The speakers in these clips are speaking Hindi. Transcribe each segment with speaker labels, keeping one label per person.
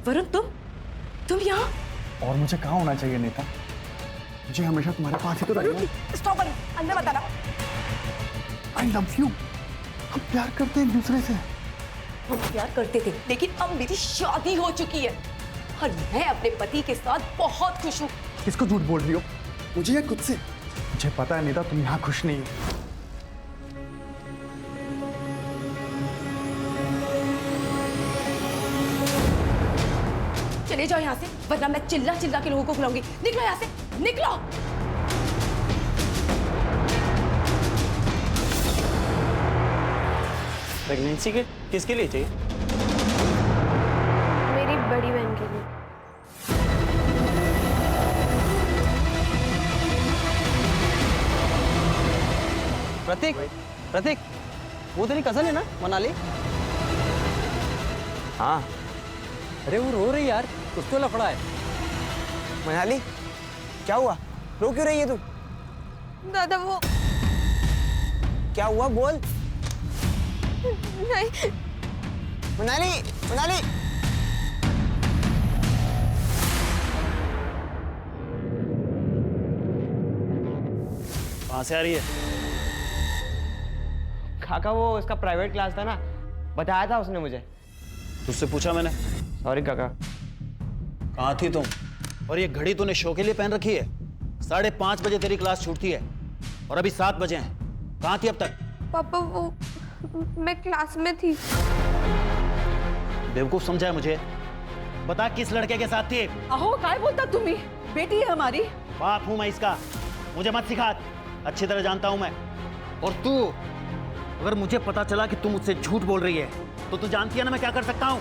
Speaker 1: वरुण तुम यहाँ?
Speaker 2: और मुझे कहाँ होना चाहिए नेता? मुझे हमेशा तुम्हारे पास ही तो रहना।
Speaker 1: स्टॉप, अंदर बता रहा।
Speaker 2: I love you. हम प्यार करते हैं एक दूसरे से।
Speaker 1: हम प्यार करते थे, लेकिन अब मेरी शादी हो चुकी है और मैं अपने पति के साथ बहुत खुश हूँ।
Speaker 2: किसको झूठ बोल रही हो? मुझे या खुद से? मुझे पता है नेता, तुम यहाँ खुश नहीं हो।
Speaker 1: चले जाओ यहाँ से, वरना मैं चिल्ला चिल्ला के लोगों को बुलाऊंगी। निकलो यहाँ से, निकलो।
Speaker 3: प्रेगनेंसी के किसके लिए चाहिए?
Speaker 4: मेरी बड़ी बहन के लिए।
Speaker 3: प्रतीक, प्रतीक, वो तेरी कजन है ना मनाली? हाँ।
Speaker 5: अरे वो रो रही यार, कुछ तो लफड़ा है।
Speaker 3: मनाली, क्या हुआ? रो क्यों रही है तू?
Speaker 4: दादा वो
Speaker 3: क्या हुआ बोल।
Speaker 4: नहीं।
Speaker 3: मनाली, मनाली। कहाँ से आ रही है?
Speaker 6: काका वो इसका प्राइवेट क्लास था ना, बताया था उसने मुझे।
Speaker 3: तुझसे पूछा मैंने।
Speaker 6: सॉरी काका।
Speaker 3: कहाँ थी तुम? और ये घड़ी तूने शो के लिए पहन रखी है? 5:30 बजे तेरी क्लास छूटती है और अभी 7 बजे हैं। कहाँ थी अब तक?
Speaker 4: पापा वो मैं क्लास में थी।
Speaker 3: बेवकूफ समझा है मुझे? बता किस लड़के के साथ थी?
Speaker 1: अहो काय बोलता तुम्ही? बेटी है हमारी।
Speaker 3: बाप हूं मैं इसका, मुझे मत सिखा। अच्छी तरह जानता हूं मैं। और तू, अगर मुझे पता चला कि तू मुझसे झूठ बोल रही है तो तू जानती है ना मैं क्या कर सकता हूं।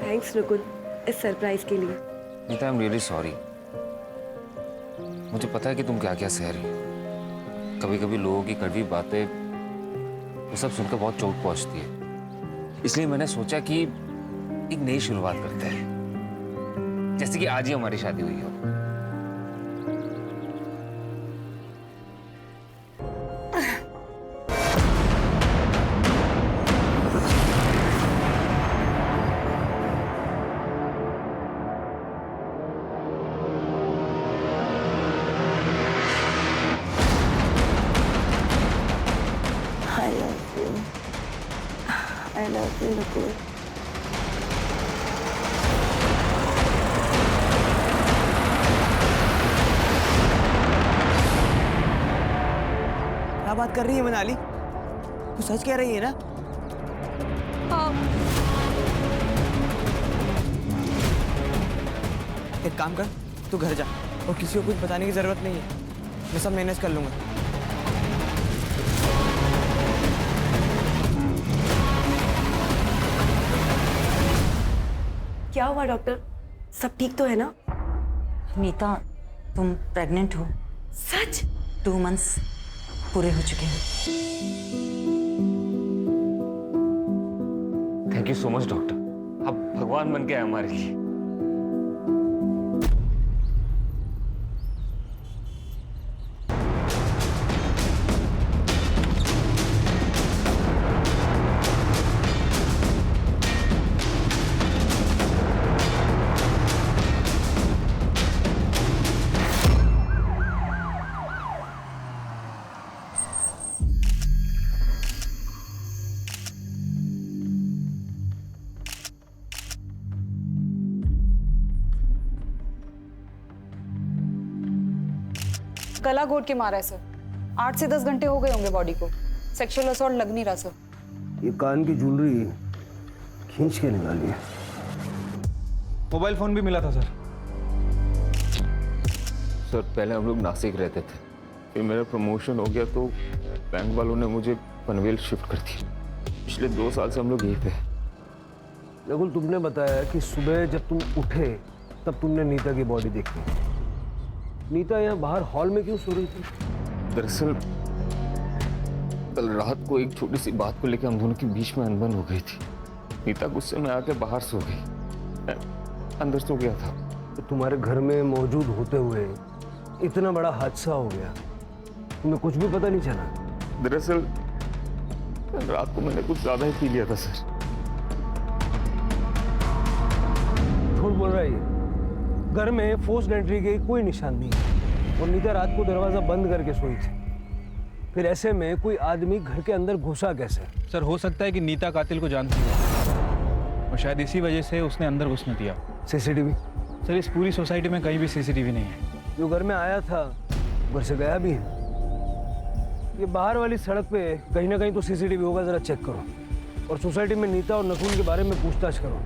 Speaker 1: थैंक्स रुकुल, इस सरप्राइज के लिए।
Speaker 7: Nita, I am really sorry. मुझे पता है कि तुम क्या क्या सह रही हो। कभी कभी लोगों की कड़वी बातें वो सब सुनकर बहुत चोट पहुंचती है। इसलिए मैंने सोचा कि एक नई शुरुआत करते हैं, जैसे कि आज ही हमारी शादी हुई हो।
Speaker 1: I love you, रुकुल।
Speaker 3: क्या बात कर रही है मनाली? तू सच कह रही है ना?
Speaker 4: हाँ।
Speaker 3: एक काम कर, तू घर जा और किसी को कुछ बताने की जरूरत नहीं है। मैं सब मैनेज कर लूंगा।
Speaker 1: क्या हुआ डॉक्टर? सब ठीक तो है ना?
Speaker 8: नीता, तुम प्रेग्नेंट हो।
Speaker 1: सच?
Speaker 8: 2 मंथ्स पूरे हो चुके हैं।
Speaker 7: Thank you so much doctor, आप भगवान बन के आए हमारे लिए।
Speaker 9: गला घोट के मारा है सर। 8 से 10 घंटे हो गए होंगे बॉडी को। सेक्सुअल असॉल्ट लग नहीं रहा सर।
Speaker 10: ये कान की ज्वेलरी खींच के निकाली है।
Speaker 2: मोबाइल फोन भी मिला था सर।
Speaker 7: सर पहले हम लोग नासिक रहते थे, फिर मेरा प्रमोशन हो गया तो बैंक वालों ने मुझे पनवेल शिफ्ट कर दिया। पिछले 2 साल से हम लोग यहीं पे हैं।
Speaker 10: नकुल, तुमने बताया कि सुबह जब तुम उठे तब तुमने नीता की बॉडी देखी। नीता यहाँ बाहर हॉल में क्यों सो रही थी?
Speaker 7: दरअसल कल रात को एक छोटी सी बात को लेकर हम दोनों के बीच में अनबन हो गई थी। नीता गुस्से में आके बाहर सो गई, मैं अंदर सो गया था।
Speaker 10: तो तुम्हारे घर में मौजूद होते हुए इतना बड़ा हादसा हो गया, तुम्हें कुछ भी पता नहीं चला?
Speaker 7: दरअसल कल रात को मैंने कुछ ज्यादा ही पी लिया था सर।
Speaker 10: झूठ बोल रहा है ये। घर में फोर्स्ड एंट्री के कोई निशान नहीं है और नीता रात को दरवाजा बंद करके सोई थी। फिर ऐसे में कोई आदमी घर के अंदर घुसा कैसे?
Speaker 11: सर हो सकता है कि नीता कातिल को जानती है और शायद इसी वजह से उसने अंदर घुसने दिया।
Speaker 10: सीसीटीवी?
Speaker 11: सर इस पूरी सोसाइटी में कहीं भी सीसीटीवी नहीं है।
Speaker 10: जो घर में आया था घर से गया भी है। ये बाहर वाली सड़क पे कहीं ना कहीं तो सीसीटीवी होगा, जरा चेक करो। और सोसाइटी में नीता और नकुल के बारे में पूछताछ करो।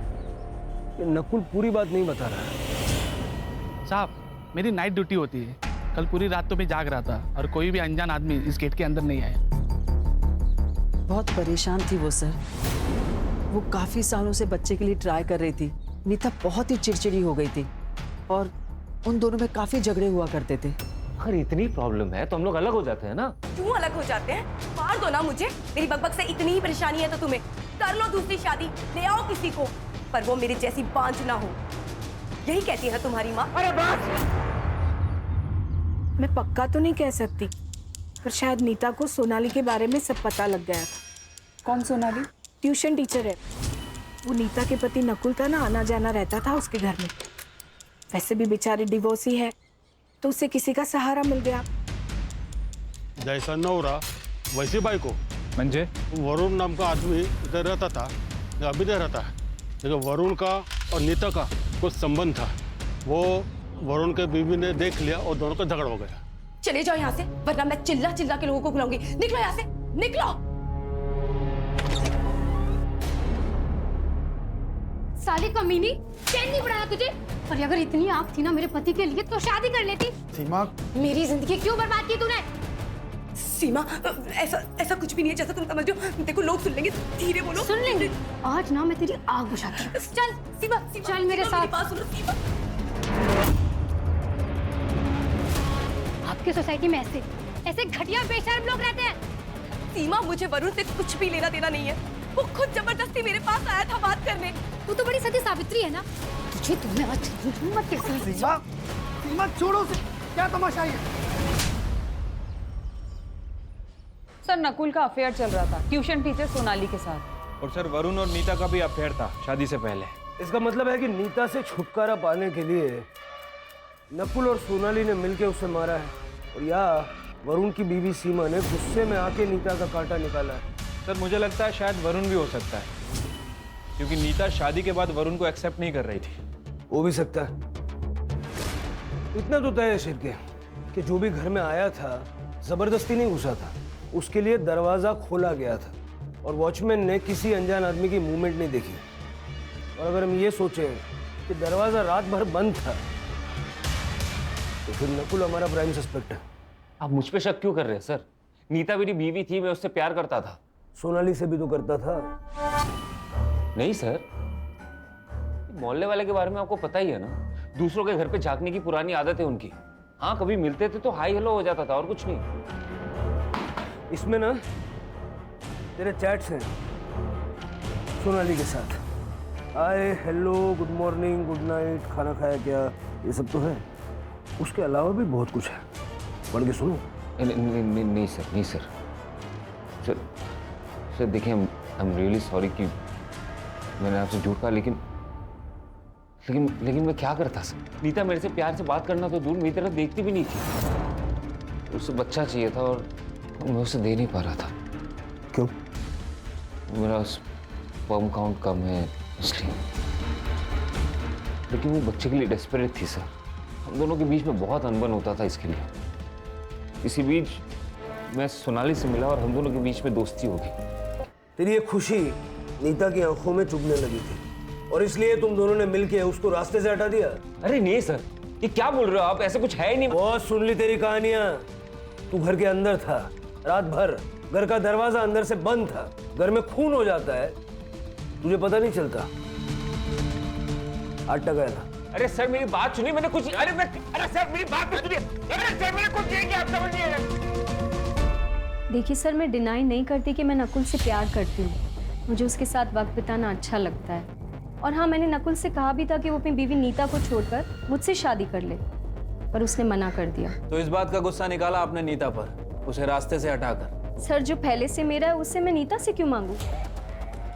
Speaker 10: ये नकुल पूरी बात नहीं बता रहा है।
Speaker 12: साहब, मेरी नाइट ड्यूटी होती है। कल पूरी रात तो मैं जाग रहा था और कोई भी अनजान आदमी इस गेट के अंदर नहीं आया।
Speaker 13: बहुत परेशान थी वो सर। वो काफी सालों से बच्चे के लिए ट्राई कर रही थी। नीता बहुत ही चिड़चिड़ी हो गई थी और उन दोनों में काफी झगड़े हुआ करते थे।
Speaker 7: अगर इतनी प्रॉब्लम है तो हम लोग अलग हो जाते हैं ना।
Speaker 1: क्यों अलग हो जाते हैं? मार दो ना मुझे। मेरी बकबक से इतनी ही परेशानी है तो तुम्हें कर लो दूसरी शादी, ले आओ किसी को, पर वो मेरी जैसी बांझ ना हो। यही कहती है तुम्हारी माँ।
Speaker 9: अरे बस! मैं पक्का तो नहीं कह सकती, पर शायद नीता को सोनाली के बारे में सब पता लग गया था। कौन सोनाली? ट्यूशन टीचर है। वो नीता के पति नकुल था ना, आना जाना रहता था उसके घर में। वैसे भी बेचारी डिवोर्सी है तो उसे किसी का सहारा मिल गया।
Speaker 14: जैसा नवरा वैसी बाइको।
Speaker 11: म्हणजे
Speaker 14: वरुण नाम का आदमी इधर रहता था, अभी नहीं रहता है। लेकिन वरुण का और नीता का कुछ संबंध था। वो वरुण के बीवी ने देख लिया और दोनों का झगड़ा हो गया।
Speaker 1: चले जाओ यहाँ से, वरना मैं चिल्ला चिल्ला के लोगों को बुलाऊंगी। निकलो यहाँ से, निकलो।
Speaker 15: साली कमीनी, चैन नहीं पड़ाया तुझे? और अगर इतनी आग थी ना मेरे पति के लिए तो शादी कर लेती।
Speaker 2: सीमा,
Speaker 15: मेरी जिंदगी क्यों बर्बाद की तूने?
Speaker 1: सीमा, ऐसा कुछ भी नहीं है जैसा तुम समझ रहे हो। देखो लोग सुन लेंगे, धीरे बोलो।
Speaker 15: सुन लेंगे? आज ना मैं तेरी आग बुझाती हूँ। चल
Speaker 1: सीमा,
Speaker 15: चल मेरे साथ।
Speaker 1: बात सुनो सीमा।
Speaker 15: आपकी सोसाइटी में ऐसे घटिया बेशर्म लोग रहते हैं।
Speaker 1: सीमा, मुझे वरुण से कुछ भी लेना देना नहीं है। वो खुद जबरदस्ती मेरे पास आया था बात करने।
Speaker 15: तू तो बड़ी सती सावित्री है ना। तुझे तुमने आज हिम्मत कैसे?
Speaker 2: सीमा, सीमा छोड़ो से, क्या तमाशा है?
Speaker 9: सर, नकुल का अफेयर चल रहा था ट्यूशन टीचर सोनाली के साथ।
Speaker 11: और सर वरुण और नीता का भी अफेयर था शादी से पहले।
Speaker 10: इसका मतलब है कि नीता से छुटकारा पाने के लिए नकुल और सोनाली ने मिलकर उसे मारा है और या वरुण की बीवी सीमा ने गुस्से में आके नीता का कांटा निकाला है।
Speaker 11: सर मुझे लगता है शायद वरुण भी हो सकता है, क्योंकि नीता शादी के बाद वरुण को एक्सेप्ट नहीं कर रही थी।
Speaker 10: हो भी सकता है। इतना तो तय है शिरके कि जो भी घर में आया था जबरदस्ती नहीं घुसा था, उसके लिए दरवाजा खोला गया था और वॉचमैन ने किसी अनजान आदमी की मूवमेंट नहीं देखी। और अगर हम ये सोचें कि दरवाजा रात भर बंद था तो फिर नकुल हमारा प्राइम सस्पेक्ट है।
Speaker 7: आप मुझ पे शक क्यों कर रहे हैं सर? नीता मेरी बीवी थी, मैं उससे प्यार करता था।
Speaker 10: सोनाली से भी तो करता था।
Speaker 7: नहीं सर, मोहल्ले वाले के बारे में आपको पता ही है ना। दूसरों के घर पे झांकने की पुरानी आदत है उनकी। हाँ, कभी मिलते थे तो हाई हेलो हो जाता था और कुछ नहीं।
Speaker 10: इसमें ना तेरे चैट्स हैं सोनाली के साथ। Hi, hello, good morning, good night, खाना खाया क्या, ये सब तो है। उसके अलावा भी बहुत कुछ है, पढ़ के सुनो।
Speaker 7: नहीं सर, नहीं सर। सर देखिए, आई एम रियली सॉरी कि मैंने आपसे झूठ कहा, लेकिन मैं क्या करता सर? नीता मेरे से प्यार से बात करना तो दूर, मेरी तरफ देखती भी नहीं थी। उसे बच्चा चाहिए था और मैं उसे दे नहीं पा रहा था।
Speaker 10: क्यों?
Speaker 7: मेरा स्पर्म काउंट कम है इसलिए। लेकिन वो बच्चे के लिए डेस्परेट थी सर। हम दोनों के बीच में बहुत अनबन होता था इसके लिए। इसी बीच मैं सोनाली से मिला और हम दोनों के बीच में दोस्ती हो गई।
Speaker 10: तेरी ये खुशी नीता की आंखों में चुभने लगी थी और इसलिए तुम दोनों ने मिलकर उसको रास्ते से हटा दिया।
Speaker 7: अरे नहीं सर, ये क्या बोल रहे हो आप? ऐसे कुछ है ही नहीं।
Speaker 10: बहुत सुन ली तेरी कहानियां। तू घर के अंदर था रात भर, घर का दरवाजा अंदर से बंद था, घर में खून हो जाता है, तुझे पता नहीं चलता। आटा गया था।
Speaker 7: अरे सर मेरी बात सुनिए, मैंने कुछ अरे सर मेरी बात तो सुनिए। अरे सर मैंने कुछ नहीं किया, आप समझिए।
Speaker 16: देखिए सर, मैं डिनाई नहीं करती कि मैं नकुल से प्यार करती हूँ। मुझे उसके साथ वक्त बिताना अच्छा लगता है। और हाँ, मैंने नकुल से कहा भी था कि वो अपनी बीवी नीता को छोड़कर मुझसे शादी कर ले, पर उसने मना कर दिया।
Speaker 5: तो इस बात का गुस्सा निकाला आपने नीता पर, उसे रास्ते से हटाकर।
Speaker 16: सर, जो पहले से मेरा है उससे मैं नीता से क्यों मांगू?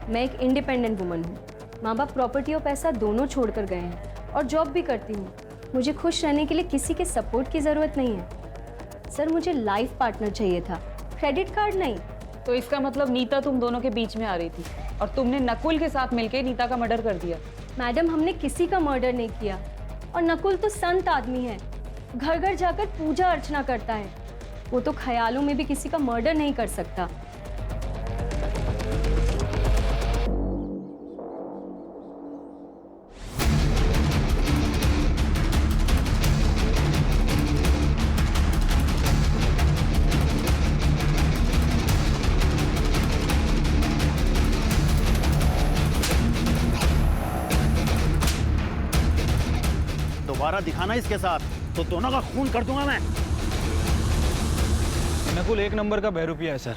Speaker 16: मैं एक इंडिपेंडेंट वुमन हूँ। माँ बाप प्रॉपर्टी और पैसा दोनों छोड़ कर गए हैं और जॉब भी करती हूँ। मुझे खुश रहने के लिए किसी के सपोर्ट की ज़रूरत नहीं है। सर, मुझे लाइफ पार्टनर चाहिए था, क्रेडिट कार्ड नहीं।
Speaker 17: तो इसका मतलब नीता तुम दोनों के बीच में आ रही थी और तुमने नकुल के साथ मिलकर नीता का मर्डर कर दिया।
Speaker 16: मैडम, हमने किसी का मर्डर नहीं किया। और नकुल तो संत आदमी है, घर घर जाकर पूजा अर्चना करता है। वो तो ख्यालों में भी किसी का मर्डर नहीं कर सकता।
Speaker 3: दोबारा दिखाना इसके साथ तो दोनों का खून कर दूंगा मैं।
Speaker 11: नकुल एक नंबर का बहरूपिया है सर,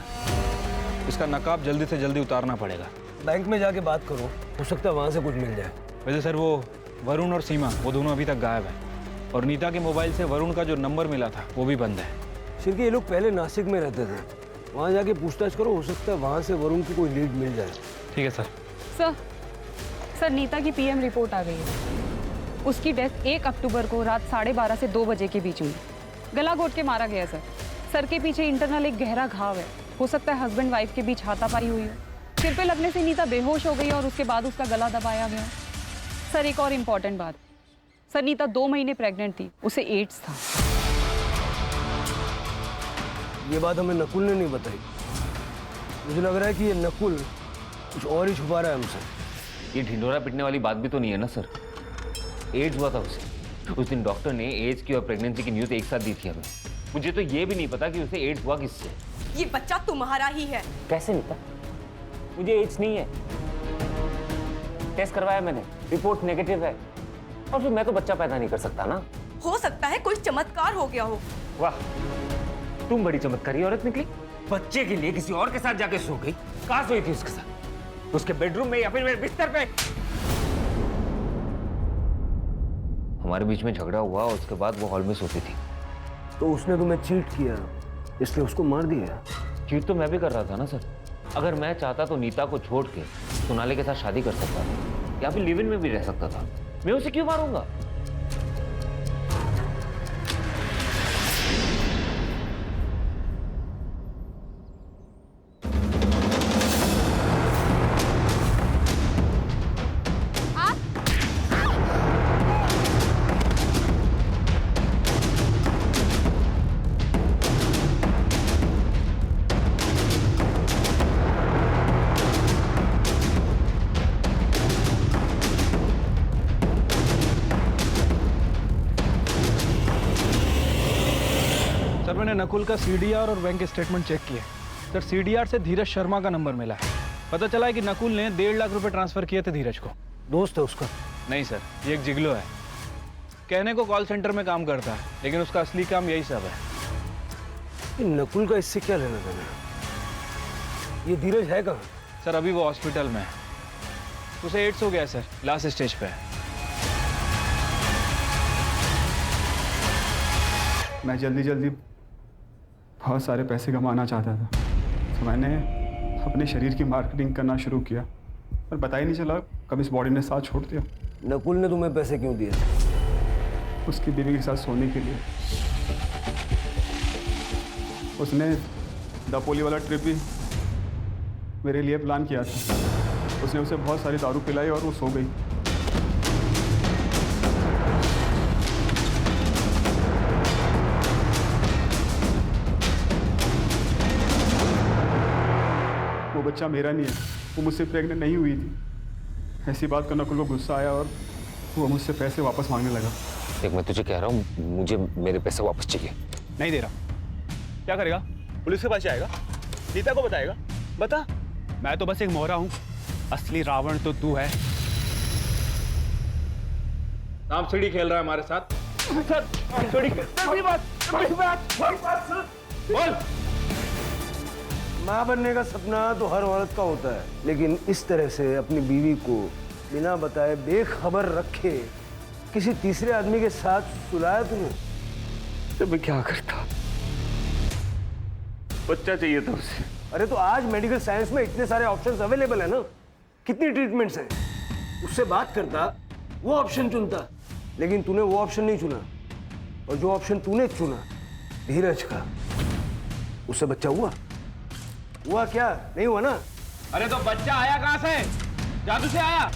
Speaker 11: इसका नकाब जल्दी से जल्दी उतारना पड़ेगा।
Speaker 10: बैंक में जाके बात करो, हो सकता है वहां से कुछ मिल जाए।
Speaker 11: वैसे सर वो वरुण और सीमा वो दोनों अभी तक गायब हैं और नीता के मोबाइल से वरुण का जो नंबर मिला था वो भी बंद है।
Speaker 10: शिरके, ये लोग पहले नासिक में रहते थे, वहाँ जाके पूछताछ करो, हो सकता है वहाँ से वरुण की कोई लीड मिल जाए।
Speaker 11: ठीक है सर।
Speaker 17: सर, नीता की पीएम रिपोर्ट आ गई है। उसकी डेथ 1 अक्टूबर को रात 12:30 से 2 बजे के बीच हुई। गला घोट के मारा गया सर। सर के पीछे इंटरनल एक गहरा घाव है। हो सकता है हस्बैंड वाइफ के बीच हाथापाई हुई हो। सिर पे लगने से नीता बेहोश हो गई और उसके बाद उसका गला दबाया गया। सर, एक और इम्पॉर्टेंट बात। सर, नीता 2 महीने प्रेग्नेंट थी, उसे एड्स था।
Speaker 10: ये बात हमें नकुल ने नहीं बताई। मुझे लग रहा है कि ये नकुल कुछ और ही छुपा रहा है हमसे।
Speaker 7: ये ढिंडोरा पिटने वाली बात भी तो नहीं है ना सर। एड्स हुआ था उसे। उस दिन डॉक्टर ने एड्स की और प्रेगनेंसी की न्यूज़ एक साथ दी थी हमें। मुझे तो ये भी नहीं पता कि उसे एड्स हुआ किससे।
Speaker 1: ये बच्चा तुम्हारा ही है।
Speaker 7: कैसे नीता? मुझे एड्स नहीं है, टेस्ट करवाया मैंने, रिपोर्ट नेगेटिव है। और फिर मैं तो बच्चा पैदा नहीं कर सकता ना।
Speaker 1: हो सकता है कोई चमत्कार हो गया हो।
Speaker 7: वाह, तुम बड़ी चमत्कारी औरत निकली। बच्चे के लिए किसी और के साथ जाके सो गई। कहाँ सोई थी उसके साथ? उसके बेडरूम में या फिर मेरे बिस्तर पे? हमारे बीच में झगड़ा हुआ और उसके बाद वो हॉल में सोती थी।
Speaker 10: तो उसने तुम्हें चीट किया, इसलिए उसको मार दिया।
Speaker 7: चीट तो मैं भी कर रहा था ना सर। अगर मैं चाहता तो नीता को छोड़ के सोनाली के साथ शादी कर सकता था या फिर लिव इन में भी रह सकता था। मैं उसे क्यों मारूंगा?
Speaker 11: सर, मैंने नकुल का सीडीआर और बैंक स्टेटमेंट चेक किए। सर, सीडीआर से धीरज शर्मा का नंबर मिला है। पता चला है कि नकुल ने 1.5 लाख रुपए ट्रांसफर किए थे धीरज को।
Speaker 10: दोस्त है उसका?
Speaker 11: नहीं सर, ये एक जिगलो है। कहने को कॉल सेंटर में काम करता है, लेकिन उसका असली काम यही सब है।
Speaker 10: नकुल का इससे क्या लेना देना? ये धीरज है कहाँ?
Speaker 11: सर, अभी वो हॉस्पिटल में है। उसे एड्स हो गया सर, लास्ट स्टेज पे है।
Speaker 2: मैं जल्दी जल्दी बहुत सारे पैसे कमाना चाहता था, तो मैंने अपने शरीर की मार्केटिंग करना शुरू किया, पर पता ही नहीं चला कब इस बॉडी ने साथ छोड़ दिया।
Speaker 10: नकुल ने तुम्हें पैसे क्यों दिए?
Speaker 2: उसकी बीवी के साथ सोने के लिए। उसने दापोली वाला ट्रिप भी मेरे लिए प्लान किया था। उसने उसे बहुत सारी दारू पिलाई और वो सो गई। वो बच्चा मेरा नहीं है, वो मुझसे प्रेग्नेंट नहीं हुई थी। ऐसी बात करना नकुल को गुस्सा आया और वो मुझसे पैसे वापस मांगने लगा।
Speaker 7: देख मैं तुझे कह रहा हूँ मुझे मेरे पैसे वापस चाहिए।
Speaker 2: नहीं दे रहा। क्या करेगा? पुलिस के पास जाएगा? नीता को बताएगा? बता। मैं तो बस एक मोहरा हूँ, असली रावण तो तू है।
Speaker 5: सांप सीढ़ी खेल रहा है हमारे साथ।
Speaker 10: बोल। माँ बनने का सपना तो हर औरत का होता है, लेकिन इस तरह से अपनी बीवी को बिना बताए बेखबर रखे किसी तीसरे आदमी के साथ सुलाया तूने?
Speaker 7: तो मैं क्या करता? बच्चा चाहिए था उसे।
Speaker 10: अरे तो आज मेडिकल साइंस में इतने सारे ऑप्शंस अवेलेबल है ना, कितनी ट्रीटमेंट्स हैं। उससे बात करता, वो ऑप्शन चुनता, लेकिन तूने वो ऑप्शन नहीं चुना। और जो ऑप्शन तूने चुना धीरज का, उससे बच्चा हुआ क्या? नहीं हुआ ना?
Speaker 5: अरे तो बच्चा आया कहां से? जादू से आया?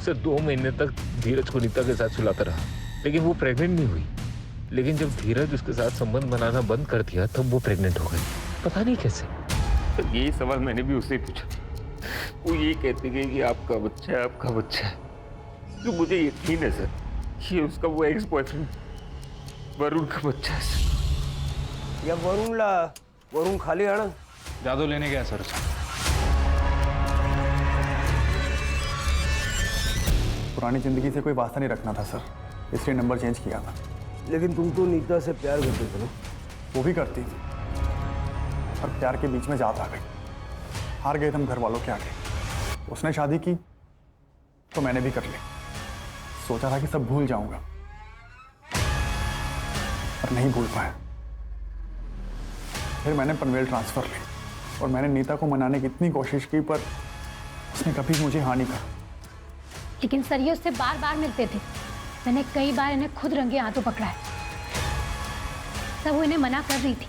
Speaker 7: सर 2 महीने तक धीरज को नीता के साथ सुलाता रहा, लेकिन वो प्रेग्नेंट नहीं हुई। लेकिन जब धीरज उसके साथ संबंध बनाना बंद कर दिया तब वो प्रेग्नेंट हो गई। पता नहीं कैसे। तो यही सवाल मैंने भी उससे पूछा। वो यही कहती गई कि आपका बच्चा है, आपका बच्चा है। तो मुझे यकीन है सर कि उसका वो एक्स बॉयफ्रेंड वरुण का बच्चा है सर।
Speaker 10: या वरुण खाली आना
Speaker 11: जादू लेने गया सर।
Speaker 2: पुरानी जिंदगी से कोई वास्ता नहीं रखना था सर, इसलिए नंबर चेंज किया था।
Speaker 10: लेकिन तुम तो नीता से प्यार करते थे ना?
Speaker 2: वो भी करती थी, पर प्यार के बीच में जात आ गई। हार गए थे हम घर वालों के आगे। उसने शादी की तो मैंने भी कर ली। सोचा था कि सब भूल जाऊंगा, पर नहीं भूल पाया। फिर मैंने पनवेल ट्रांसफर ली और मैंने नीता को मनाने की इतनी कोशिश की, पर उसने कभी मुझे हाँ नहीं कहा।
Speaker 15: लेकिन सर ये उससे बार बार मिलते थे। मैंने कई बार इन्हें खुद रंगे हाथों पकड़ा है। तब वो इन्हें मना कर रही थी,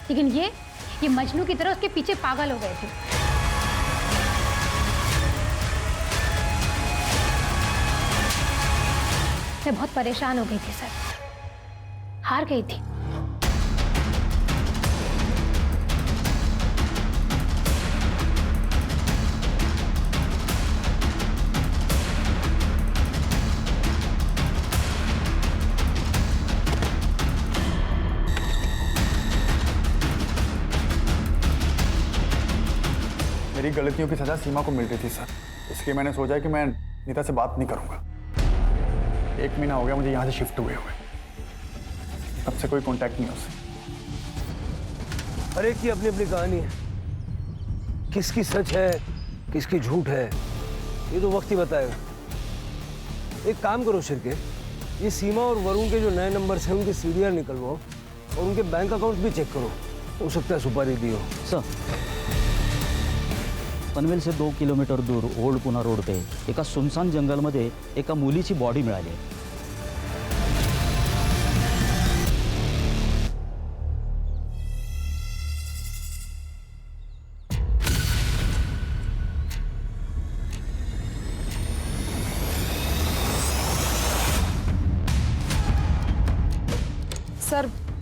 Speaker 15: लेकिन ये मजनू की तरह उसके पीछे पागल हो गए थे। मैं बहुत परेशान हो गई थी सर, हार गई थी।
Speaker 2: मेरी गलतियों की सजा सीमा को मिल रही थी सर, इसलिए मैंने सोचा कि मैं नीता से बात नहीं करूंगा। 1 महीना हो गया मुझे यहाँ से शिफ्ट हुए तब से कोई कांटेक्ट नहीं उससे।
Speaker 10: हर एक की अपनी अपनी कहानी है, किसकी सच है किसकी झूठ है ये तो वक्त ही बताएगा। एक काम करो शिरके, ये सीमा और वरुण के जो नए नंबर्स हैं उनके सीडीआर निकलवाओ और उनके बैंक अकाउंट भी चेक करो, हो सकता है सुपारी दी हो।
Speaker 18: सर पनवेल से 2 किलोमीटर दूर ओल्ड पुणा रोड पे एका सुनसान जंगलमध्ये एका मुलीची बॉडी मिळाली आहे।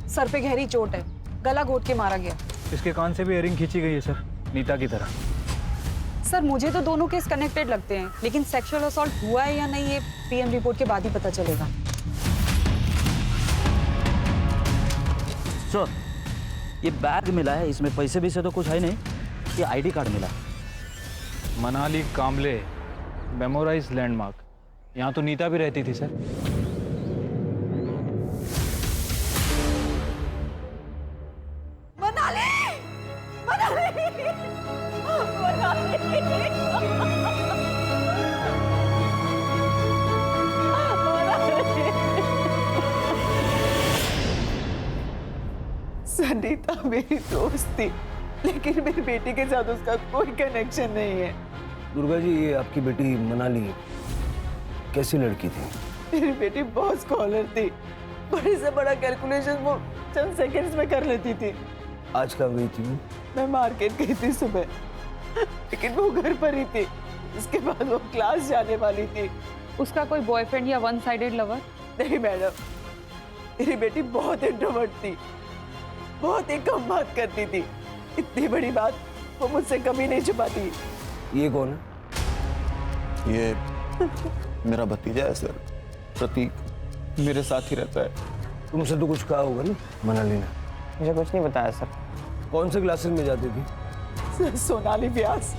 Speaker 17: सर पे गहरी चोट है, गला घोट के मारा गया।
Speaker 11: इसके कान से भी इयरिंग खींची गई है सर, नीता की तरह।
Speaker 17: सर मुझे तो दोनों केस कनेक्टेड लगते हैं, लेकिन सेक्सुअल असॉल्ट हुआ है या नहीं ये पीएम रिपोर्ट के बाद ही पता चलेगा।
Speaker 18: सर ये बैग मिला है, इसमें पैसे भी से तो कुछ है नहीं, ये आईडी कार्ड मिला।
Speaker 11: मनाली कामले मेमोराइज लैंडमार्क, यहाँ तो नीता भी रहती थी सर।
Speaker 13: नीता मेरी दोस्त थी, लेकिन मेरी बेटी के साथ उसका कोई कनेक्शन नहीं है।
Speaker 10: दुर्गा जी ये आपकी बेटी मनाली कैसी लड़की थी?
Speaker 13: मेरी बेटी बहुत स्कॉलर थी, बड़े से बड़ा कैलकुलेशन वो चंद सेकंड्स में कर लेती थी।
Speaker 10: आज कहाँ गई थी वो?
Speaker 13: मैं मार्केट गई थी सुबह, लेकिन वो घर पर ही थी। इसके बाद वो क्लास जाने वाली थी।
Speaker 17: उसका कोई बॉयफ्रेंड या वन साइडेड लवर?
Speaker 13: नहीं मैडम, मेरी बेटी बहुत इंट्रोवर्ट थी, बहुत ही कम बात करती थी। इतनी बड़ी बात वो मुझसे कभी नहीं छुपाती।
Speaker 10: ये कौन है?
Speaker 2: ये मेरा भतीजा है सर, प्रतीक मेरे साथ ही रहता है।
Speaker 10: तुमसे तो कुछ कहा होगा ना मनाली ने?
Speaker 6: मुझे कुछ नहीं बताया सर।
Speaker 10: कौन से क्लासेस में जाती थी?
Speaker 13: सोनाली व्यास।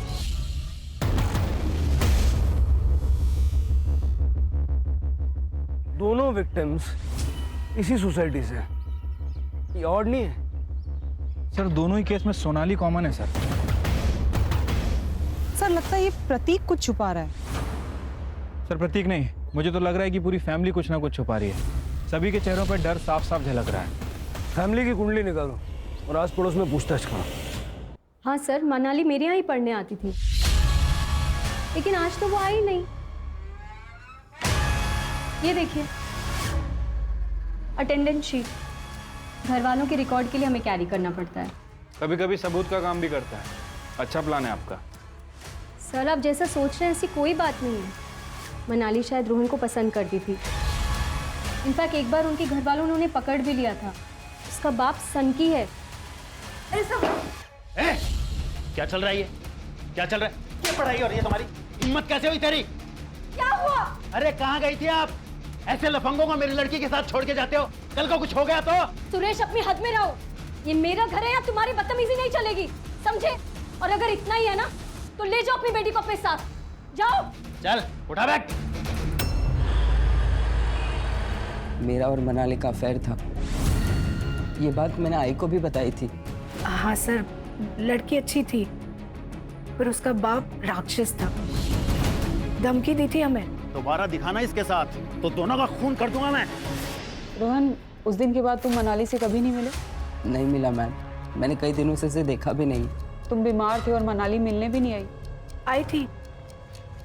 Speaker 10: दोनों विक्टिम्स इसी सोसाइटी से हैं। ये ऑड नहीं है?
Speaker 11: सर दोनों ही केस में सोनाली कॉमन है सर।
Speaker 17: सर लगता है ये प्रतीक कुछ छुपा रहा है।
Speaker 11: सर प्रतीक नहीं, मुझे तो लग रहा है कि पूरी फैमिली कुछ ना कुछ छुपा रही है। सभी के चेहरों पर डर साफ साफ झलक रहा है।
Speaker 10: फैमिली की कुंडली निकालो और आस पड़ोस में पूछताछ करो।
Speaker 16: हाँ सर, मनाली मेरे यहाँ ही पढ़ने आती थी, लेकिन आज तो वो आई नहीं। ये देखिए अटेंडेंस शीट, घर वालों के रिकॉर्ड के लिए हमें कैरी करना पड़ता है।
Speaker 11: कभी कभी सबूत का काम भी करता है। अच्छा प्लान है आपका।
Speaker 16: सर आप जैसा सोच रहे हैं ऐसी कोई बात नहीं है। मनाली शायद रोहन को पसंद करती थी। इनफैक्ट एक बार उनके घर वालों ने उन्हें पकड़ भी लिया था। उसका बाप सनकी है।
Speaker 3: क्या चल रहा है ये? क्या चल रहा है? क्या पढ़ाई हो रही है तुम्हारी? हिम्मत कैसे हुई तेरी?
Speaker 1: क्या हुआ?
Speaker 3: अरे कहाँ गई थी आप? ऐसे लफंगों को मेरी लड़की के साथ छोड़ के जाते हो? कल को कुछ हो गया तो?
Speaker 16: सुरेश अपनी हद में रहो। ये मेरा घर है, यहाँ तुम्हारी बदतमीजी नहीं चलेगी, समझे? और अगर इतना ही है ना तो ले जाओ अपनी बेटी को अपने साथ। जाओ।
Speaker 3: चल उठा बैग।
Speaker 6: मेरा और मनाली का अफेयर था। ये बात मैंने आई को भी बताई थी।
Speaker 9: हाँ सर, लड़की अच्छी थी पर उसका बाप राक्षस था। धमकी दी थी हमें।
Speaker 3: दोबारा दिखाना इसके साथ तो दोनों का खून कर दूंगा मैं।
Speaker 17: रोहन, उस दिन के बाद तुम मनाली से कभी नहीं मिले?
Speaker 6: नहीं मिला मैम, मैंने कई दिनों से इसे देखा भी नहीं।
Speaker 17: तुम बीमार थे और मनाली मिलने भी नहीं आई?
Speaker 9: आई थी,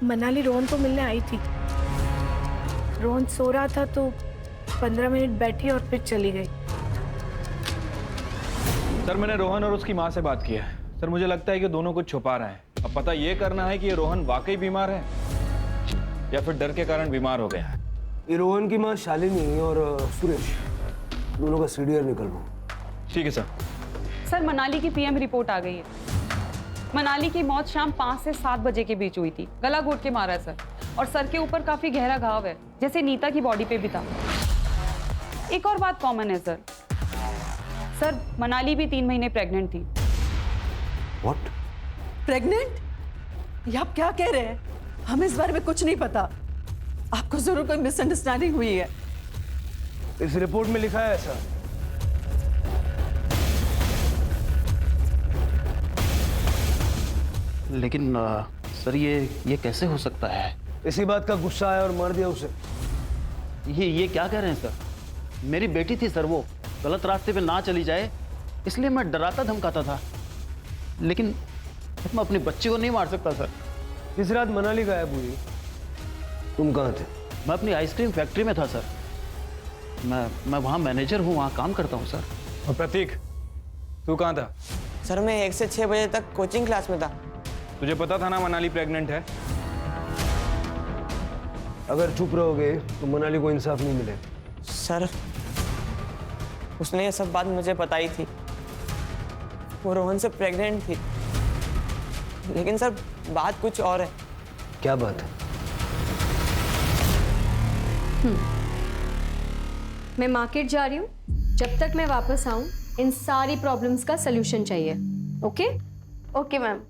Speaker 9: मनाली रोहन को मिलने आई थी। रोहन सो रहा था तो 15 मिनट बैठी और फिर चली गई।
Speaker 11: सर मैंने रोहन और उसकी माँ से बात की है। सर मुझे लगता है कि दोनों कुछ छुपा रहे हैं। अब पता ये करना है कि ये रोहन वाकई बीमार है या फिर डर के कारण बीमार हो गया है।
Speaker 10: ये रोहन की माँ शालिनी और सुरेश दोनों का सीडीआर निकलवाओ।
Speaker 11: ठीक है सर।
Speaker 17: सर मनाली की पीएम रिपोर्ट आ गई है। मनाली की मौत शाम 5 से 7 बजे के बीच हुई थी। गला घोट के मारा है सर, और सर के ऊपर काफी गहरा घाव है, जैसे नीता की बॉडी पे भी था। एक और बात कॉमन है सर। सर मनाली भी 3 महीने प्रेग्नेंट थी।
Speaker 10: What?
Speaker 13: प्रेग्नेंट? ये आप क्या कह रहे हैं? हमें इस बारे में कुछ नहीं पता। आपको जरूर कोई मिसअंडरस्टैंडिंग हुई है।
Speaker 10: इस रिपोर्ट में लिखा है ऐसा।
Speaker 3: लेकिन सर ये कैसे हो सकता है?
Speaker 10: इसी बात का गुस्सा आया और मार दिया उसे।
Speaker 3: ये क्या कह रहे हैं सर? मेरी बेटी थी सर, वो गलत रास्ते पे ना चली जाए इसलिए मैं डराता धमकाता था, लेकिन मैं अपने बच्चे को नहीं मार सकता सर।
Speaker 10: इस रात मनाली गायब हुई, तुम कहाँ थे?
Speaker 3: मैं अपनी आइसक्रीम फैक्ट्री में था सर। मैं वहाँ मैनेजर हूँ, वहाँ काम करता हूँ सर।
Speaker 11: और प्रतीक, तू कहाँ था?
Speaker 6: सर मैं 1 से 6 बजे तक कोचिंग क्लास में था।
Speaker 11: तुझे पता था ना मनाली प्रेग्नेंट है?
Speaker 10: अगर चुप रहोगे तो मनाली को इंसाफ नहीं मिले।
Speaker 6: सर उसने ये सब बात मुझे बताई थी। वो रोहन से प्रेग्नेंट थी, लेकिन सर बात कुछ और है।
Speaker 10: क्या बात है?
Speaker 16: मैं मार्केट जा रही हूँ। जब तक मैं वापस आऊँ इन सारी प्रॉब्लम्स का सलूशन चाहिए। ओके? Okay ma'am.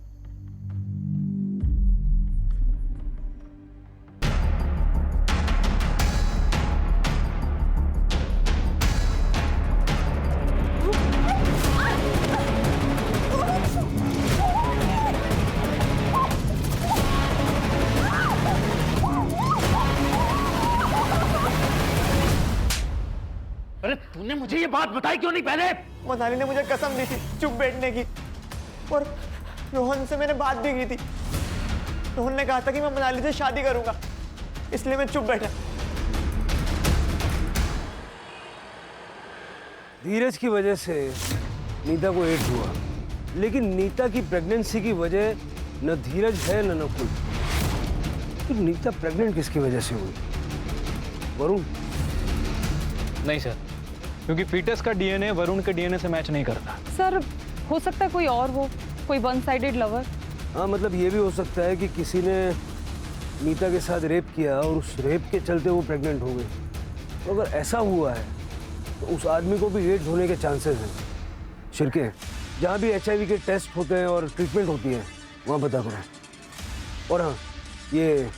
Speaker 3: अरे तूने मुझे ये बात बताई क्यों नहीं पहले?
Speaker 6: मनाली ने मुझे कसम दी थी चुप बैठने की, और रोहन से मैंने बात भी की थी। रोहन ने कहा था कि मैं मनाली से शादी करूंगा, इसलिए मैं चुप बैठा।
Speaker 10: धीरज की वजह से नीता को एड्स हुआ, लेकिन नीता की प्रेगनेंसी की वजह न धीरज है न नकुल। तो नीता प्रेग्नेंट किसकी वजह से हुई? वरुण?
Speaker 11: नहीं सर, क्योंकि फीटस का डीएनए वरुण के डीएनए से मैच नहीं करता।
Speaker 17: सर हो सकता है कोई और हो, कोई वन साइडेड लवर।
Speaker 10: हाँ मतलब ये भी हो सकता है कि किसी ने नीता के साथ रेप किया और उस रेप के चलते वो प्रेग्नेंट हो गई। तो अगर ऐसा हुआ है तो उस आदमी को भी एड्स होने के चांसेस हैं। शिरके, जहाँ भी HIV के टेस्ट होते हैं और ट्रीटमेंट होती है वहाँ पता करो। और हाँ, ये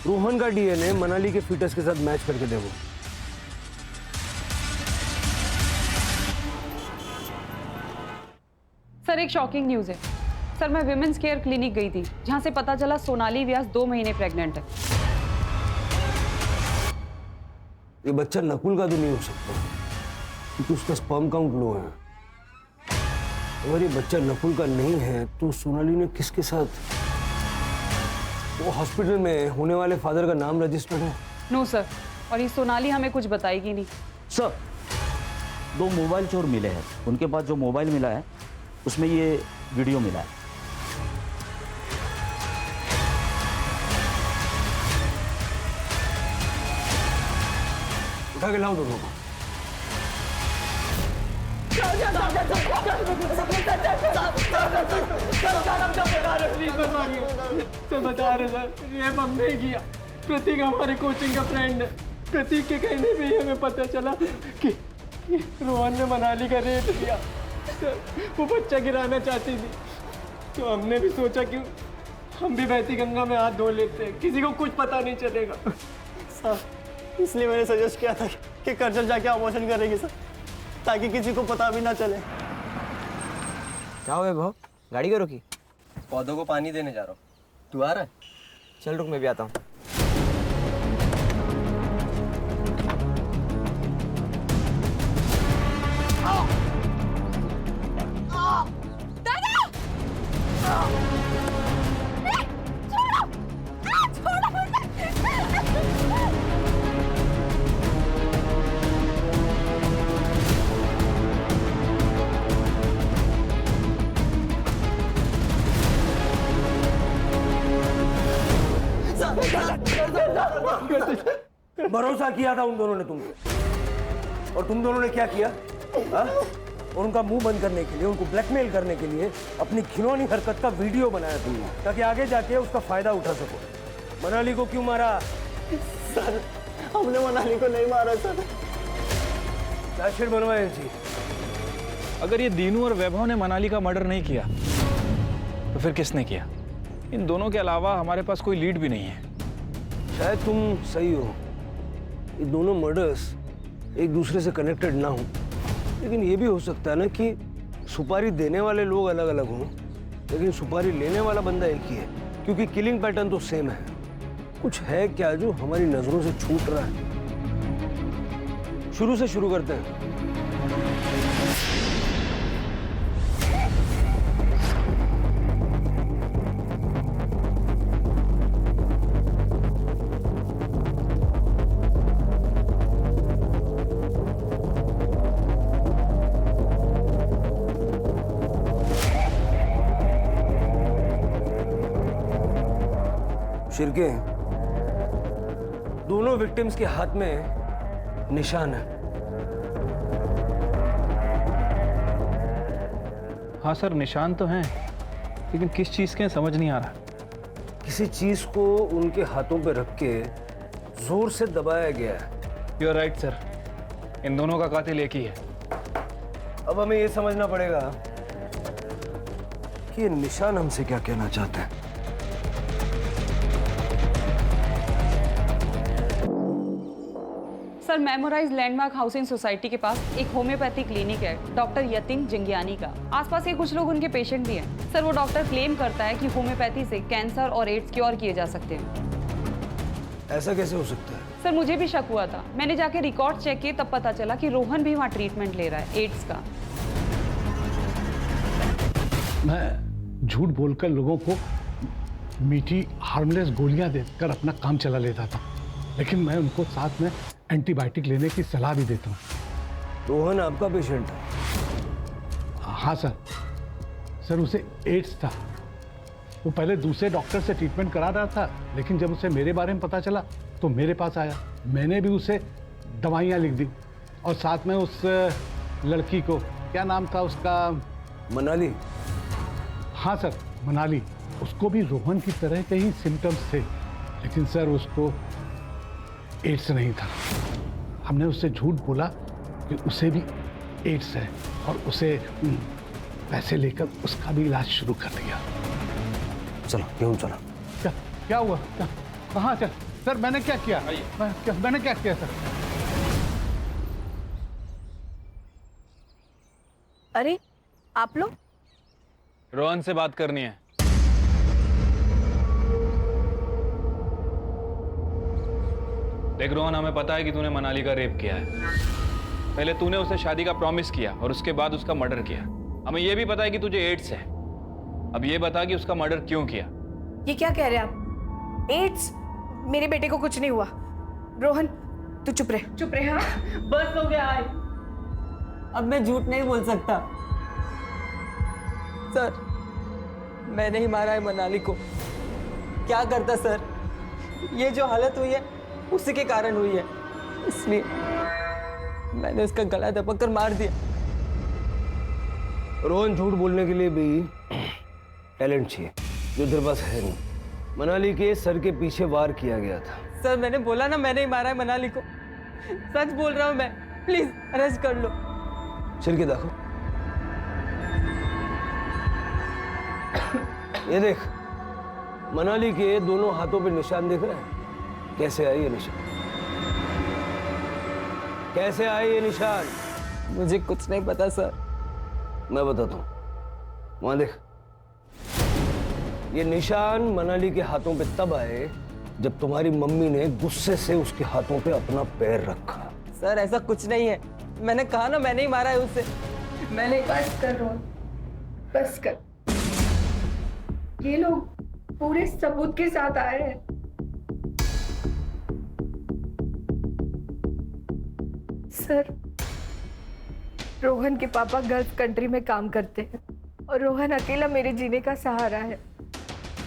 Speaker 10: रोहन का DNA मनाली के फीटस के साथ मैच करके देखो।
Speaker 17: सर एक शॉकिंग न्यूज़ है। सर मैं विमेंस केयर क्लिनिक गई थी जहाँ से पता चला सोनाली व्यास 2 महीने प्रेग्नेंट है।
Speaker 10: ये बच्चा नकुल का तो नहीं हो सकता क्योंकि उसका स्पर्म काउंट लो है। अगर ये बच्चा नकुल का नहीं है तो सोनाली ने किसके साथ? वो हॉस्पिटल में होने वाले फादर का नाम रजिस्टर्ड है?
Speaker 17: नो सर, और ये सोनाली हमें कुछ बताएगी नहीं।
Speaker 18: सर 2 मोबाइल चोर मिले हैं। उनके पास जो मोबाइल मिला है उसमें ये वीडियो मिला है।
Speaker 10: उठा के लाओ दोनों को।
Speaker 19: बता रहे सर, ये हमने किया। प्रतीक हमारे कोचिंग का फ्रेंड है। प्रतीक के कहने पे ही हमें पता चला कि रोहन ने मनाली का रेप किया। वो बच्चा गिराना चाहती थी, तो हमने भी सोचा कि हम भी बहती गंगा में हाथ धो लेते हैं, किसी को कुछ पता नहीं चलेगा।
Speaker 20: सर इसलिए मैंने सजेस्ट किया था कि कर्जल जाके अबॉर्शन करेंगे सर, ताकि किसी को पता भी ना चले।
Speaker 6: क्या हुआ भाव? गाड़ी क्यों रोकी?
Speaker 20: पौधों को पानी देने जा रहा हूँ। तू आ रहा है?
Speaker 6: चल रुक, मैं भी आता हूँ।
Speaker 10: भरोसा किया था उन दोनों ने तुम पे, और तुम दोनों ने क्या किया? हा? और उनका मुंह बंद करने के लिए, उनको ब्लैकमेल करने के लिए अपनी घिनौनी हरकत का वीडियो बनाया तुमने, ताकि आगे जाके उसका फायदा उठा सको। मनाली को क्यों मारा?
Speaker 20: सर हमने मनाली को नहीं मारा सर।
Speaker 10: चार्जशीट बनवाए जी।
Speaker 11: अगर ये दीनू और वैभव ने मनाली का मर्डर नहीं किया तो फिर किसने किया? इन दोनों के अलावा हमारे पास कोई लीड भी नहीं है।
Speaker 10: शायद तुम सही हो, ये दोनों मर्डर्स एक दूसरे से कनेक्टेड ना हो, लेकिन ये भी हो सकता है ना कि सुपारी देने वाले लोग अलग अलग हों, लेकिन सुपारी लेने वाला बंदा एक ही है, क्योंकि किलिंग पैटर्न तो सेम है। कुछ है क्या जो हमारी नजरों से छूट रहा है? शुरू से शुरू करते हैं। शिरके, दोनों विक्टिम्स के हाथ में निशान है।
Speaker 11: हाँ सर, निशान तो हैं, लेकिन किस चीज के समझ नहीं आ रहा।
Speaker 10: किसी चीज को उनके हाथों पे रख के जोर से दबाया गया है।
Speaker 11: यू आर राइट सर, इन दोनों का कातिल एक ही है।
Speaker 10: अब हमें ये समझना पड़ेगा कि ये निशान हमसे क्या कहना चाहते हैं।
Speaker 17: Sir memorize landmark housing society के पास एक होम्योपैथी क्लिनिक है डॉक्टर यतिन जंगियानी का। आसपास के कुछ लोग उनके पेशेंट भी हैं। सर वो डॉक्टर क्लेम करता है कि होम्योपैथी से कैंसर और एड्स क्योर किए जा सकते हैं।
Speaker 10: ऐसा कैसे हो सकता है?
Speaker 17: सर मुझे भी शक हुआ था, मैंने जाके रिकॉर्ड चेक किए, तब पता चला कि रोहन भी वहाँ ट्रीटमेंट ले रहा है एड्स का।
Speaker 21: मैं झूठ बोलकर लोगों को मीठी हार्मलेस गोलियां देकर अपना काम चला लेता था, लेकिन मैं उनको साथ में एंटीबायोटिक लेने की सलाह भी देता हूँ।
Speaker 10: रोहन आपका पेशेंट है?
Speaker 21: हाँ सर, उसे एड्स था। वो पहले दूसरे डॉक्टर से ट्रीटमेंट करा रहा था, लेकिन जब उसे मेरे बारे में पता चला तो मेरे पास आया। मैंने भी उसे दवाइयाँ लिख दी और साथ में उस लड़की को, क्या नाम था उसका?
Speaker 10: मनाली।
Speaker 21: हाँ सर, मनाली। उसको भी रोहन की तरह के ही सिम्टम्स थे, लेकिन सर उसको एड्स नहीं था। हमने उससे झूठ बोला कि उसे भी एड्स है और उसे पैसे लेकर उसका भी इलाज शुरू कर दिया।
Speaker 10: चलो क्यों चलो।
Speaker 21: क्या हुआ? कहाँ चल? सर मैंने क्या किया? मैंने क्या किया सर?
Speaker 9: अरे आप लोग?
Speaker 11: रोहन से बात करनी है। देख रोहन, हमें पता है कि तूने मनाली का रेप किया है। पहले तूने उसे शादी का प्रॉमिस किया और उसके बाद उसका मर्डर किया। हमें यह भी पता है कि तुझे एड्स है। अब ये बता कि उसका मर्डर क्यों किया।
Speaker 9: ये क्या कह रहे हैं आप? एड्स? मेरे बेटे को कुछ नहीं हुआ। रोहन तू चुप रहे।
Speaker 6: चुप रहे। हाँ बस हो गया। अब मैं झूठ नहीं बोल सकता। सर मैंने ही मारा है मनाली को। क्या करता सर, ये जो हालत हुई है उसी के कारण हुई है, इसलिए मैंने उसका गला दबा कर मार दिया।
Speaker 10: रोहन, झूठ बोलने के लिए भी टैलेंट चाहिए जो तेरे पास है नहीं। मनाली के सर के पीछे वार किया गया था।
Speaker 6: सर मैंने बोला ना मैंने ही मारा है मनाली को। सच बोल रहा हूं मैं, प्लीज अरेस्ट कर लो।
Speaker 10: सिर के देखो, ये देख, मनाली के दोनों हाथों पे निशान दिख रहा है। कैसे आए ये निशान? कैसे आए ये निशान?
Speaker 6: मुझे कुछ नहीं पता सर।
Speaker 10: मैं बताता हूं, वहां देख। ये निशान मनाली के हाथों पे तब आए जब तुम्हारी मम्मी ने गुस्से से उसके हाथों पे अपना पैर रखा।
Speaker 6: सर ऐसा कुछ नहीं है, मैंने कहा ना मैंने ही मारा है उसे। मैंने
Speaker 9: बस कर रोहन, बस कर। ये लोग पूरे सबूत के साथ आए हैं। सर रोहन के पापा गल्फ कंट्री में काम करते हैं और रोहन अकेला मेरे जीने का सहारा है।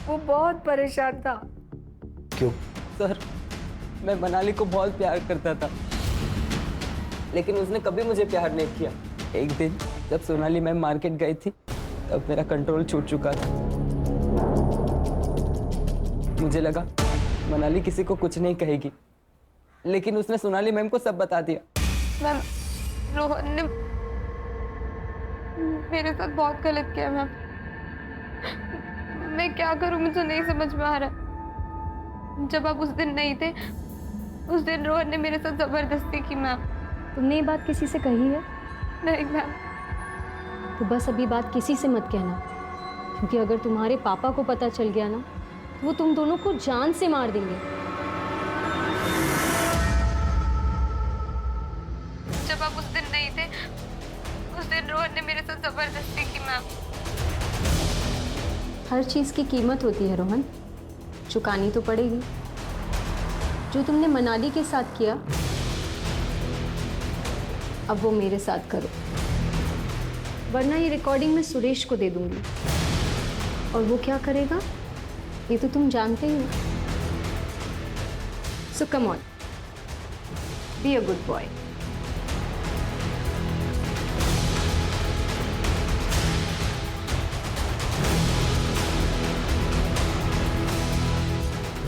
Speaker 9: वो बहुत परेशान था।
Speaker 10: क्यों?
Speaker 6: सर मैं मनाली को बहुत प्यार करता था, लेकिन उसने कभी मुझे प्यार नहीं किया। एक दिन जब सोनाली मैम मार्केट गई थी तब मेरा कंट्रोल छूट चुका था। मुझे लगा मनाली किसी को कुछ नहीं कहेगी, लेकिन उसने सोनाली मैम को सब बता दिया।
Speaker 4: मैम रोहन ने मेरे साथ बहुत गलत किया मैम। मैं क्या करूं मुझे नहीं समझ में आ रहा। जब आप उस दिन नहीं थे, उस दिन रोहन ने मेरे साथ जबरदस्ती की मैम।
Speaker 16: तुमने ये बात किसी से कही है?
Speaker 4: नहीं मैम।
Speaker 16: तो बस अभी बात किसी से मत कहना, क्योंकि अगर तुम्हारे पापा को पता चल गया ना तो वो तुम दोनों को जान से मार देंगे।
Speaker 4: जब आप उस दिन नहीं थे, उस दिन रोहन ने मेरे साथ जबरदस्ती की मैम।
Speaker 16: हर चीज की कीमत होती है रोहन, चुकानी तो पड़ेगी। जो तुमने मनाली के साथ किया अब वो मेरे साथ करो, वरना ये रिकॉर्डिंग मैं सुरेश को दे दूंगी और वो क्या करेगा ये तो तुम जानते ही हो। So come on, be a good boy.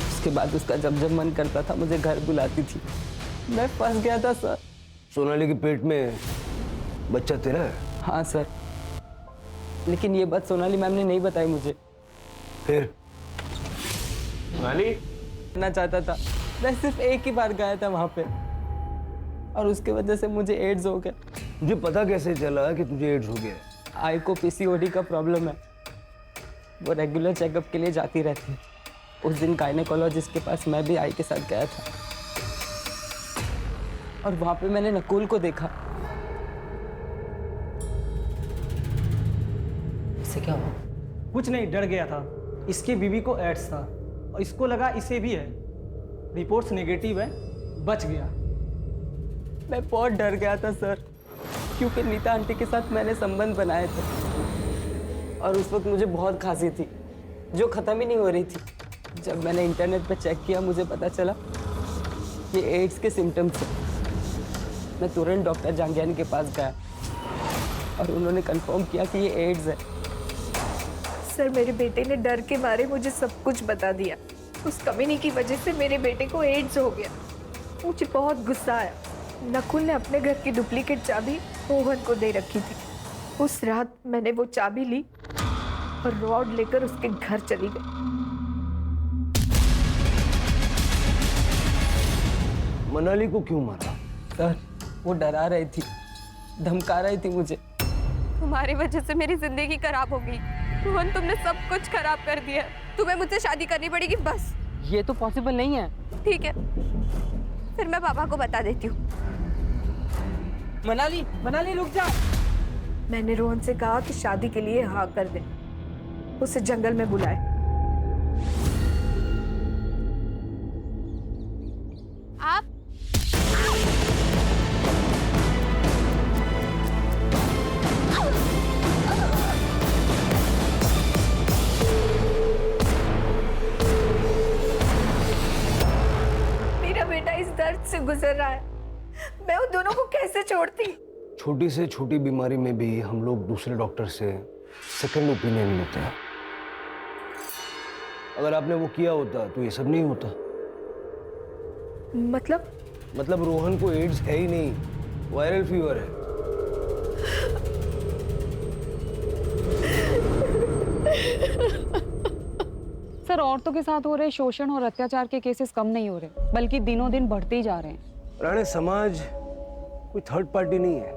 Speaker 6: उसके बाद उसका जब जब मन करता था मुझे घर बुलाती थी। मैं फंस गया था सर।
Speaker 10: सोनाली के पेट में बच्चा तेरा है?
Speaker 6: हाँ सर, लेकिन ये बात सोनाली मैम ने नहीं बताई मुझे।
Speaker 10: फिर
Speaker 6: सोनाली करना चाहता था, मैं सिर्फ एक ही बार गया था वहां पे और उसके वजह से मुझे एड्स हो गया।
Speaker 10: तुझे पता कैसे चला कि तुझे एड्स हो गया?
Speaker 6: आई को पीसीओडी का प्रॉब्लम है, वो रेगुलर चेकअप के लिए जाती रहती है। उस दिन गायनेकोलॉजिस्ट के पास मैं भी आई के साथ गया था और वहां पे मैंने नकुल को देखा।
Speaker 20: इससे क्या हुआ? कुछ नहीं, डर गया था। इसकी बीवी को एड्स था और इसको लगा इसे भी है। रिपोर्ट्स नेगेटिव है, बच गया।
Speaker 6: मैं बहुत डर गया था सर, क्योंकि नीता आंटी के साथ मैंने संबंध बनाए थे और उस वक्त मुझे बहुत खांसी थी जो ख़त्म ही नहीं हो रही थी। जब मैंने इंटरनेट पर चेक किया मुझे पता चला ये एड्स के सिम्टम्स हैं। मैं तुरंत डॉक्टर जांगियानी के पास गया और उन्होंने कंफर्म किया कि ये एड्स है।
Speaker 9: सर मेरे बेटे ने डर के मारे मुझे सब कुछ बता दिया। उस कमीनी की वजह से मेरे बेटे को एड्स हो गया। मुझे बहुत गुस्सा आया। नकुल ने अपने घर की डुप्लीकेट चाबी रोहन को दे रखी थी। उस रात मैंने वो चाबी ली और रॉड लेकर उसके घर चली गई।
Speaker 10: मनाली को क्यों मारा?
Speaker 6: सर वो डरा रही थी, धमका रही थी मुझे।
Speaker 4: तुम्हारी वजह से मेरी जिंदगी खराब हो गई रोहन, तुमने सब कुछ खराब कर दिया। तुम्हें मुझसे शादी करनी पड़ेगी बस।
Speaker 6: ये तो पॉसिबल नहीं है।
Speaker 4: ठीक है, फिर मैं पापा को बता देती हूँ।
Speaker 6: मनाली, मनाली रुक जा।
Speaker 9: मैंने रोहन से कहा कि शादी के लिए हाँ कर दे, उसे जंगल में बुलाए।
Speaker 4: आप
Speaker 9: मेरा बेटा इस दर्द से गुजर रहा है, मैं उन दोनों को कैसे छोड़ती।
Speaker 10: छोटी से छोटी बीमारी में भी हम लोग दूसरे डॉक्टर से सेकंड ओपिनियन लेते हैं। अगर आपने वो किया होता तो ये सब नहीं होता।
Speaker 9: मतलब
Speaker 10: रोहन को एड्स है ही नहीं, वायरल फीवर है।
Speaker 17: सर, औरतों के साथ हो रहे शोषण और अत्याचार के केसेस कम नहीं हो रहे, बल्कि दिनों दिन बढ़ते ही जा रहे हैं।
Speaker 10: राणे, समाज कोई थर्ड पार्टी नहीं है।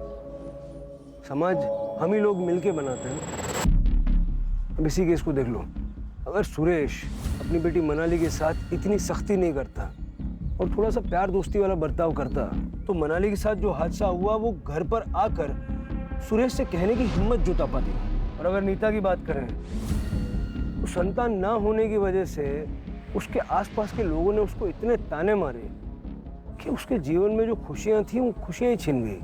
Speaker 10: समाज हम ही लोग मिलके बनाते हैं। अब इसी केस को देख लो। अगर सुरेश अपनी बेटी मनाली के साथ इतनी सख्ती नहीं करता और थोड़ा सा प्यार दोस्ती वाला बर्ताव करता तो मनाली के साथ जो हादसा हुआ वो घर पर आकर सुरेश से कहने की हिम्मत जुटा पाती। और अगर नीता की बात करें तो संतान ना होने की वजह से उसके आसपास के लोगों ने उसको इतने ताने मारे कि उसके जीवन में जो खुशियां थी वो खुशियां ही छिन गई।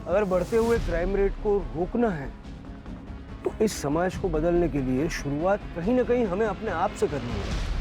Speaker 10: अगर बढ़ते हुए क्राइम रेट को रोकना है तो इस समाज को बदलने के लिए शुरुआत कहीं ना कहीं हमें अपने आप से करनी है।